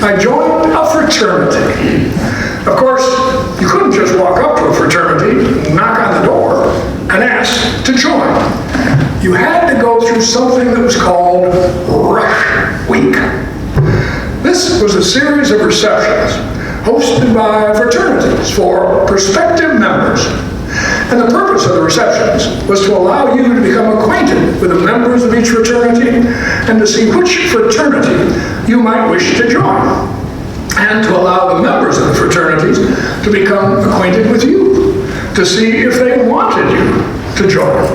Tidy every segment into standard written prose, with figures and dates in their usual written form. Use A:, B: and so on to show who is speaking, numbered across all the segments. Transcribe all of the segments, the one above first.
A: I joined a fraternity. Of course, you couldn't just walk up to a fraternity, knock on the door, and ask to join. You had to go through something that was called Rush Week. This was a series of receptions hosted by fraternities for prospective members. And the purpose of the receptions was to allow you to become acquainted with the members of each fraternity and to see which fraternity you might wish to join, and to allow the members of the fraternities to become acquainted with you, to see if they wanted you to join.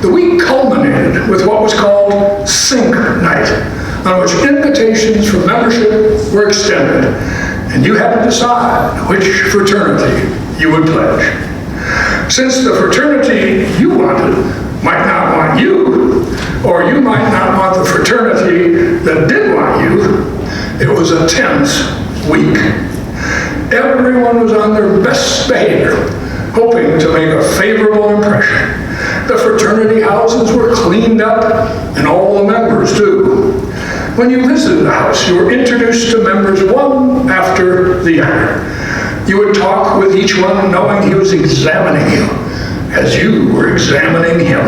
A: The week culminated with what was called Sink Night, on which invitations for membership were extended, and you had to decide which fraternity you would pledge. Since the fraternity you wanted might not want you, or you might not want the fraternity that did want you, it was a tense week. Everyone was on their best behavior, hoping to make a favorable impression. The fraternity houses were cleaned up, and all the members too. When you visited the house, you were introduced to members one after the other. You would talk with each one knowing he was examining you as you were examining him.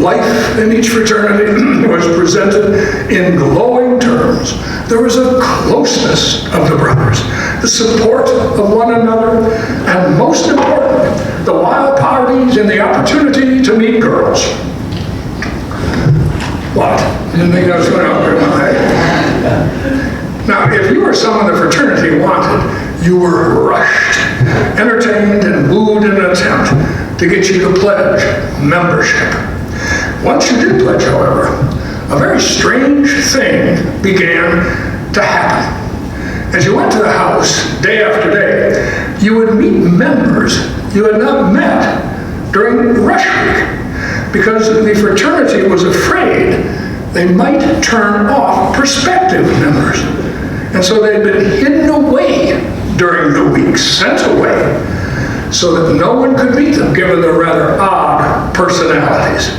A: Life in each fraternity was presented in glowing terms. There was a closeness of the brothers, the support of one another, and most importantly, the wild parties and the opportunity to meet girls. What? You didn't think that was going to happen, right? Now, if you were someone the fraternity wanted, you were rushed, entertained, and wooed in an attempt to get you to pledge membership. Once you did pledge, however, a very strange thing began to happen. As you went to the house day after day, you would meet members you had not met during Rush Week, because the fraternity was afraid they might turn off prospective members. And so they'd been hidden away during the week, sent away, so that no one could meet them, given their rather odd personalities.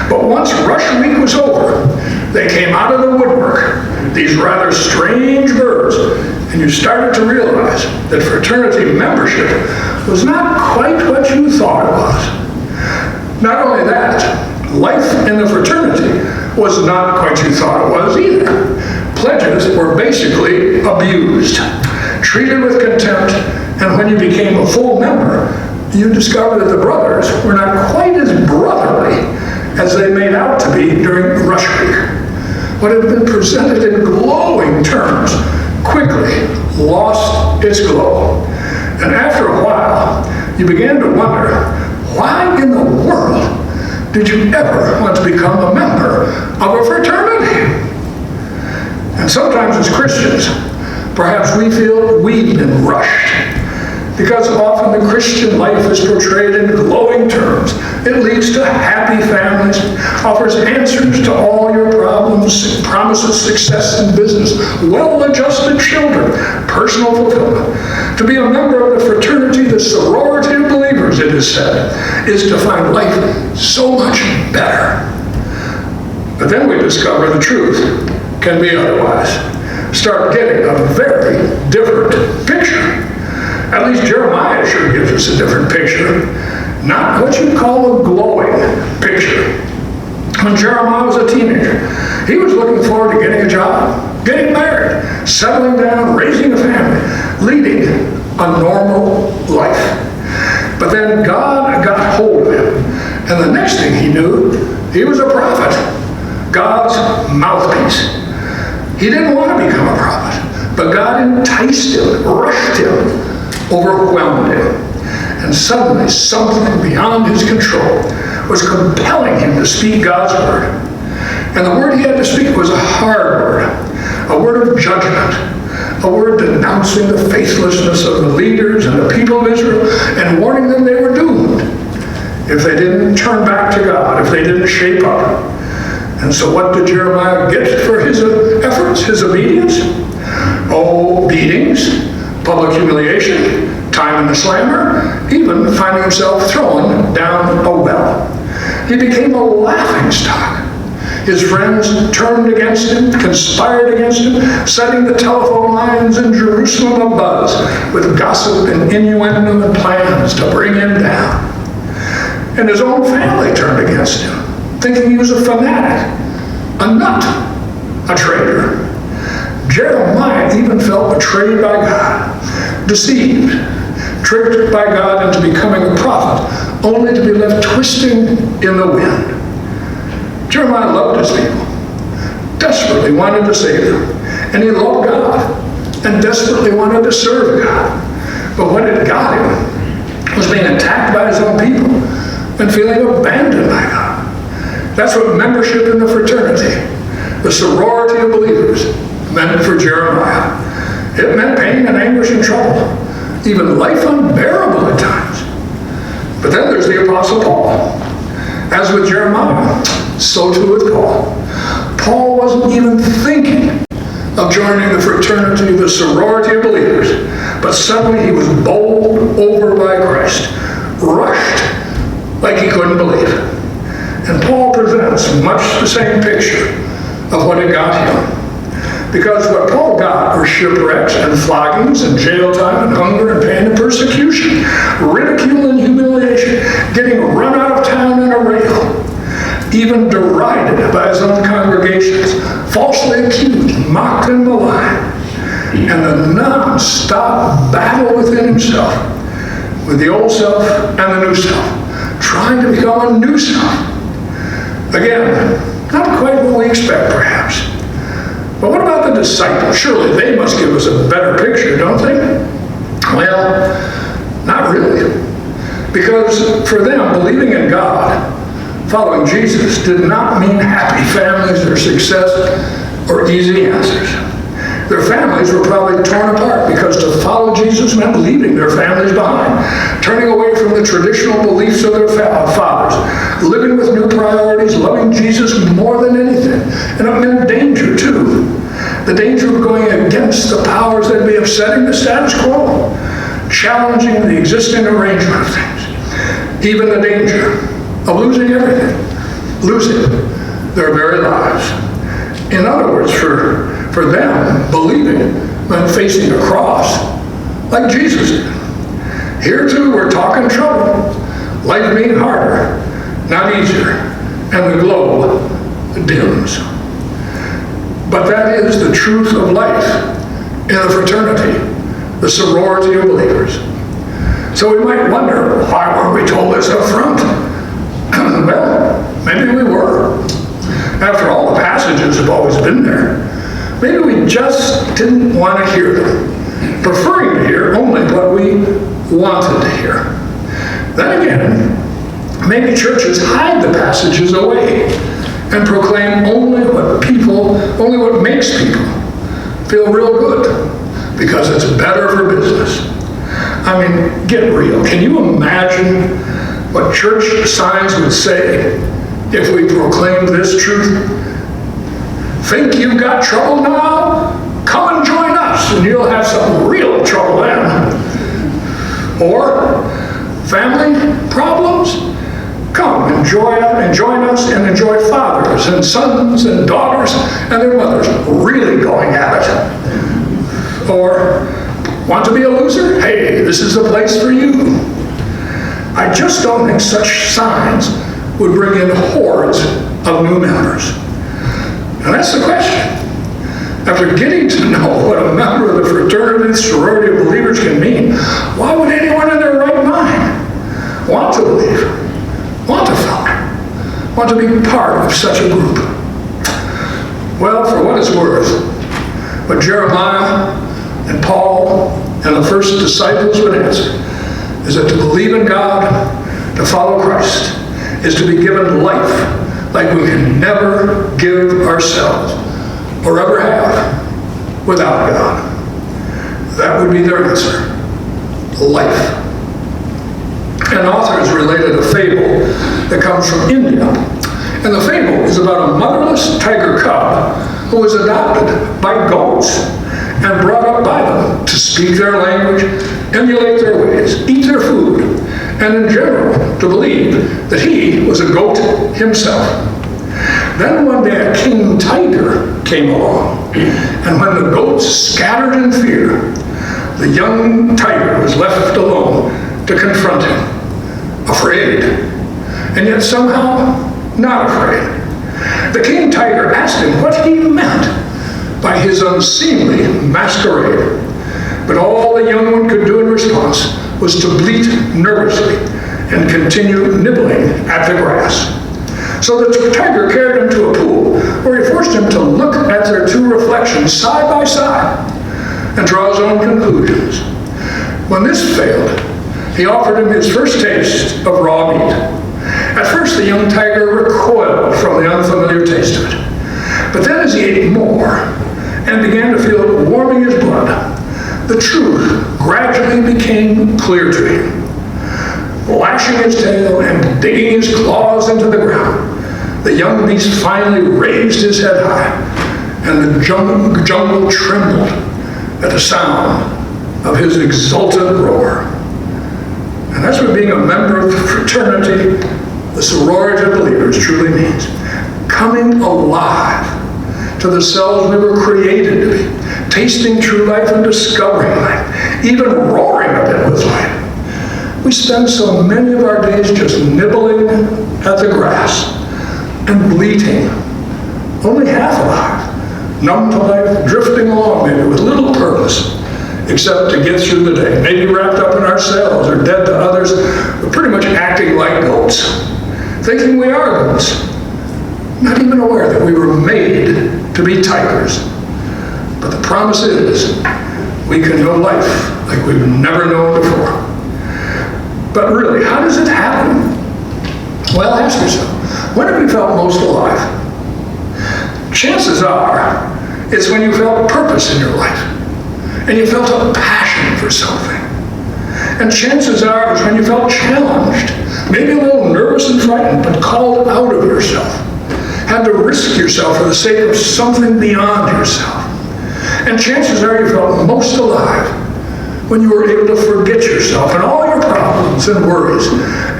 A: But once Rush Week was over, they came out of the woodwork, these rather strange birds, and you started to realize that fraternity membership was not quite what you thought it was. Not only that, life in the fraternity was not quite what you thought it was either. Pledges were basically abused, treated with contempt, and when you became a full member, you discovered that the brothers were not quite as brotherly as they made out to be during Rush Week. What had been presented in glowing terms quickly lost its glow. And after a while, you began to wonder, why in the world did you ever want to become a member of a fraternity? And sometimes as Christians, perhaps we feel we've been rushed, because often the Christian life is portrayed in glowing terms. It leads to happy families, offers answers to all your problems, promises success in business, well-adjusted children, personal fulfillment. To be a member of the fraternity, the sorority of believers, it is said, is to find life so much better. But then we discover the truth can be otherwise. Start getting a very different picture. At least Jeremiah sure gives us a different picture. Not what you'd call a glowing picture. When Jeremiah was a teenager, he was looking forward to getting a job, getting married, settling down, raising a family, leading a normal life. But then God got hold of him, and the next thing he knew, he was a prophet, God's mouthpiece. He didn't want to become a prophet, but God enticed him, rushed him, overwhelmed him. And suddenly, something beyond his control was compelling him to speak God's word. And the word he had to speak was a hard word, a word of judgment, a word denouncing the faithlessness of the leaders and the people of Israel, and warning them they were doomed if they didn't turn back to God, if they didn't shape up. And so what did Jeremiah get for his efforts, his obedience? Oh, beatings, public humiliation, time in the slammer, even finding himself thrown down a well. He became a laughingstock. His friends turned against him, conspired against him, setting the telephone lines in Jerusalem abuzz with gossip and innuendo and plans to bring him down. And his own family turned against him, thinking he was a fanatic, a nut, a traitor. Jeremiah even felt betrayed by God, deceived, tricked by God into becoming a prophet, only to be left twisting in the wind. Jeremiah loved his people, desperately wanted to save them, and he loved God, and desperately wanted to serve God. But what had got him was being attacked by his own people and feeling abandoned by God. That's what membership in the fraternity, the sorority of believers, meant for Jeremiah. It meant pain and anguish and trouble, even life unbearable at times. But then there's the Apostle Paul. As with Jeremiah, so too with Paul. Paul wasn't even thinking of joining the fraternity, the sorority of believers, but suddenly he was bowled over by Christ, rushed like he couldn't believe it. And Paul presents much the same picture of what had got him. Because what Paul got were shipwrecks and floggings and jail time and hunger and pain and persecution, ridicule and humiliation, getting run out of town in a rail, even derided by his own congregations, falsely accused, mocked and maligned, and the non-stop battle within himself, with the old self and the new self, trying to become a new self. Again, not quite what we expect, perhaps. But what about the disciples? Surely they must give us a better picture, don't they? Well, not really. Because for them, believing in God, following Jesus, did not mean happy families or success or easy answers. Their families were probably torn apart because to follow Jesus meant leaving their families behind, turning away from the traditional beliefs of their fathers, living with new priorities, loving Jesus more than anything. And it meant danger, too. The danger of going against the powers that be, upsetting the status quo, challenging the existing arrangement of things. Even the danger of losing everything, losing their very lives. In other words, for them, believing meant facing a cross like Jesus did. Here too, we're talking trouble, life being harder, not easier, and the globe dims. But that is the truth of life in the fraternity, the sorority of believers. So we might wonder, why weren't we told this up front? Well, maybe we were. After all, the passages have always been there. Maybe we just didn't want to hear them, preferring to hear only what we wanted to hear. Then again, maybe churches hide the passages away and proclaim only what makes people feel real good, because it's better for business. I mean, get real. Can you imagine what church signs would say if we proclaimed this truth? Think you've got trouble now? Come and join us and you'll have some real trouble then. Or family problems? Come and join us and enjoy fathers and sons and daughters and their mothers really going at it. Or want to be a loser? Hey, this is the place for you. I just don't think such signs would bring in hordes of new members. And that's the question. After getting to know what a member of the fraternity, sorority of believers can mean, why would anyone in their right mind want to believe, want to follow, want to be part of such a group? Well, for what it's worth, what Jeremiah and Paul and the first disciples would answer is that to believe in God, to follow Christ, is to be given life like we can never give ourselves or ever have without God. That would be their answer. Life. An author has related a fable that comes from India. And the fable is about a motherless tiger cub who was adopted by goats and brought up by them to speak their language, emulate their ways, eat their food, and in general to believe that he was a goat himself. Then one day a king tiger came along, and when the goats scattered in fear, the young tiger was left alone to confront him, afraid, and yet somehow not afraid. The king tiger asked him what he meant by his unseemly masquerade, but all the young one could do in response was to bleat nervously and continue nibbling at the grass. So the tiger carried him to a pool where he forced him to look at their two reflections side by side and draw his own conclusions. When this failed, he offered him his first taste of raw meat. At first, the young tiger recoiled from the unfamiliar taste of it. But then as he ate more and began to feel it warming his blood, the truth gradually became clear to him. Lashing his tail and digging his claws into the ground, the young beast finally raised his head high, and the jungle trembled at the sound of his exultant roar. And that's what being a member of the fraternity, the sorority of believers, truly means. Coming alive to the selves we were created to be, tasting true life and discovering life, even roaring a bit with life. We spend so many of our days just nibbling at the grass and bleating, only half alive, numb to life, drifting along maybe with little purpose, except to get through the day, maybe wrapped up in ourselves or dead to others, but pretty much acting like goats, thinking we are goats, not even aware that we were made to be tigers. But the promise is we can know life like we've never known before. But really, how does it happen? Well, ask yourself, when have you felt most alive? Chances are, it's when you felt purpose in your life, and you felt a passion for something. And chances are, it was when you felt challenged, maybe a little nervous and frightened, but called out of yourself, had to risk yourself for the sake of something beyond yourself. And chances are you felt most alive when you were able to forget yourself and all your problems and worries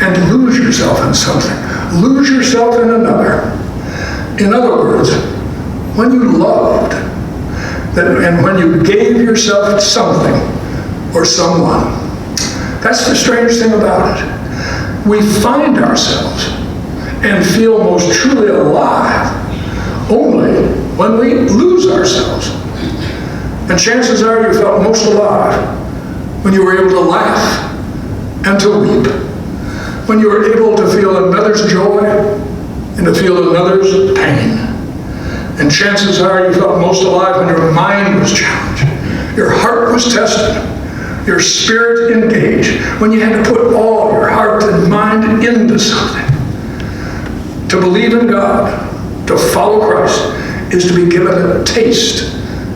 A: and lose yourself in something, lose yourself in another. In other words, when you loved and when you gave yourself to something or someone. That's the strange thing about it. We find ourselves and feel most truly alive only when we lose ourselves. And chances are you felt most alive when you were able to laugh and to weep, when you were able to feel another's joy and to feel another's pain. And chances are you felt most alive when your mind was challenged, your heart was tested, your spirit engaged, when you had to put all your heart and mind into something. To believe in God, to follow Christ, is to be given a taste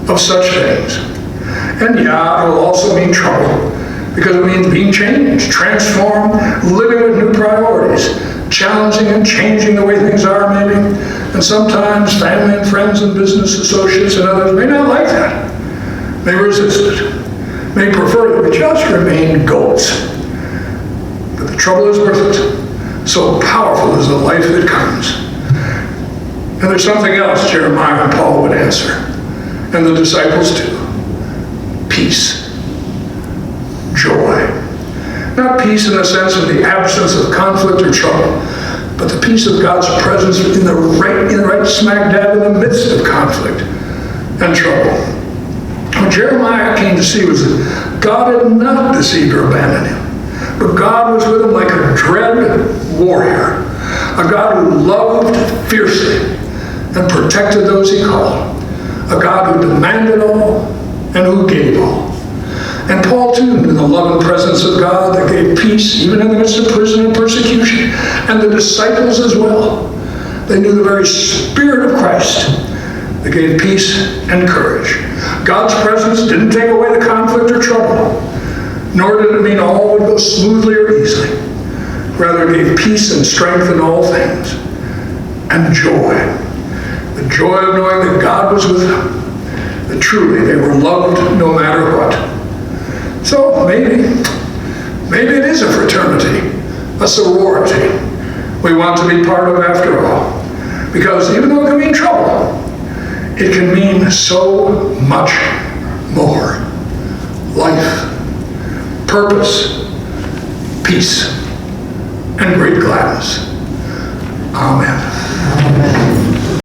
A: of such things. And yeah, it will also mean trouble, because it means being changed, transformed, living with new priorities, challenging and changing the way things are maybe. And sometimes family and friends and business associates and others may not like that. May resist it, may prefer that we just remain goats. But the trouble is worth it. So powerful is the life that comes. And there's something else Jeremiah and Paul would answer, and the disciples too. Peace. Joy. Not peace in the sense of the absence of conflict or trouble, but the peace of God's presence in the right smack dab in the midst of conflict and trouble. What Jeremiah came to see was that God had not deceived or abandoned him, but God was with him like a dread warrior, a God who loved fiercely and protected those he called, a God who demanded all and who gave all. And Paul too knew the love and presence of God that gave peace even in the midst of prison and persecution. And the disciples as well. They knew the very Spirit of Christ that gave peace and courage. God's presence didn't take away the conflict or trouble, nor did it mean all would go smoothly or easily. Rather, it gave peace and strength in all things, and joy. The joy of knowing that God was with them, that truly they were loved no matter what. So maybe it is a fraternity, a sorority we want to be part of after all. Because even though it can mean trouble, it can mean so much more. Life, purpose, peace, and great gladness. Amen.